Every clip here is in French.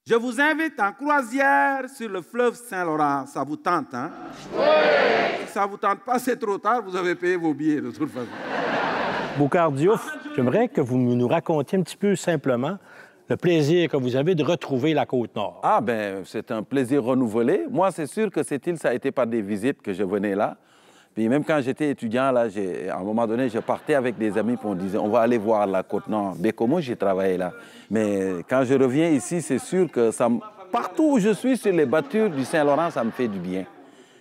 Je vous invite en croisière sur le fleuve Saint-Laurent. Ça vous tente, hein? Oui! Si ça ne vous tente pas, c'est trop tard, vous avez payé vos billets de toute façon. Boucard Diouf, j'aimerais que vous nous racontiez un petit peu simplement le plaisir que vous avez de retrouver la Côte-Nord. Ah, bien, c'est un plaisir renouvelé. Moi, c'est sûr que cette île, ça a été par des visites que je venais là. Puis même quand j'étais étudiant, là, à un moment donné, je partais avec des amis puis on disait, on va aller voir la Côte-Nord. Bécomo, j'ai travaillé là. Mais quand je reviens ici, c'est sûr que partout où je suis, sur les battures du Saint-Laurent, ça me fait du bien.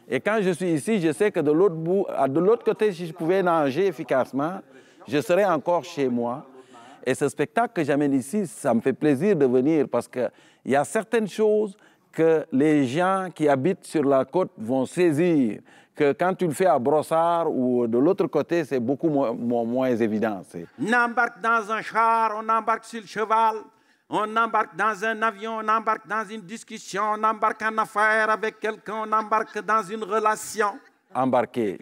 Et quand je suis ici, je sais que de l'autre côté, si je pouvais nager efficacement, je serais encore chez moi. Et ce spectacle que j'amène ici, ça me fait plaisir de venir parce qu'il y a certaines choses que les gens qui habitent sur la côte vont saisir, que quand tu le fais à Brossard ou de l'autre côté, c'est beaucoup moins évident. On embarque dans un char, on embarque sur le cheval, on embarque dans un avion, on embarque dans une discussion, on embarque en affaire avec quelqu'un, on embarque dans une relation. Embarquer.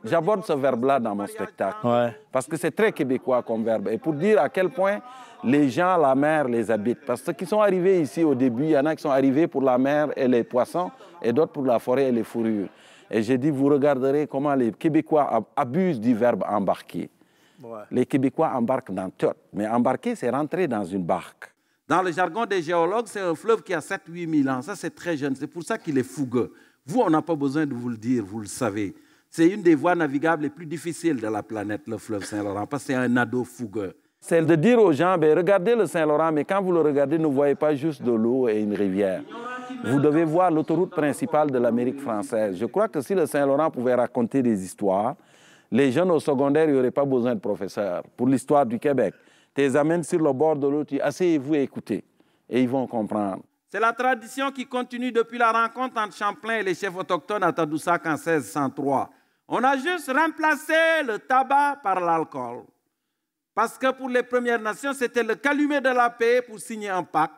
J'aborde ce verbe-là dans mon spectacle. Ouais. Parce que c'est très québécois comme verbe. Et pour dire à quel point les gens, la mer les habitent. Parce que ceux qui sont arrivés ici au début, il y en a qui sont arrivés pour la mer et les poissons, et d'autres pour la forêt et les fourrures. Et j'ai dit, vous regarderez comment les Québécois abusent du verbe embarquer. Ouais. Les Québécois embarquent dans tout. Mais embarquer, c'est rentrer dans une barque. Dans le jargon des géologues, c'est un fleuve qui a 7-8 000 ans. Ça, c'est très jeune. C'est pour ça qu'il est fougueux. Vous, on n'a pas besoin de vous le dire, vous le savez. C'est une des voies navigables les plus difficiles de la planète, le fleuve Saint-Laurent, parce que c'est un ado fougueux. C'est de dire aux gens, ben, regardez le Saint-Laurent, mais quand vous le regardez, ne voyez pas juste de l'eau et une rivière. Vous devez voir l'autoroute principale de l'Amérique française. Je crois que si le Saint-Laurent pouvait raconter des histoires, les jeunes au secondaire, il n'y aurait pas besoin de professeurs. Pour l'histoire du Québec, tu les amènes sur le bord de l'eau, tu dis, asseyez-vous et écoutez, et ils vont comprendre. C'est la tradition qui continue depuis la rencontre entre Champlain et les chefs autochtones à Tadoussac en 1603. On a juste remplacé le tabac par l'alcool. Parce que pour les Premières Nations, c'était le calumet de la paix pour signer un pacte.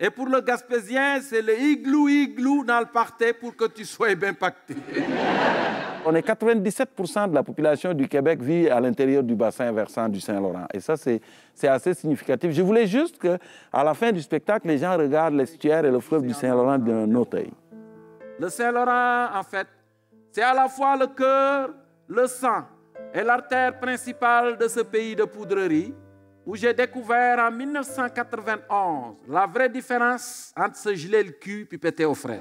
Et pour le Gaspésien, c'est le igloo dans le party pour que tu sois bien pacté. On est 97% de la population du Québec vit à l'intérieur du bassin versant du Saint-Laurent. Et ça, c'est assez significatif. Je voulais juste qu'à la fin du spectacle, les gens regardent l'estuaire et le fleuve du Saint-Laurent d'un autre œil. Le Saint-Laurent, en fait, c'est à la fois le cœur, le sang et l'artère principale de ce pays de poudrerie où j'ai découvert en 1991 la vraie différence entre se geler le cul et péter aux fraises.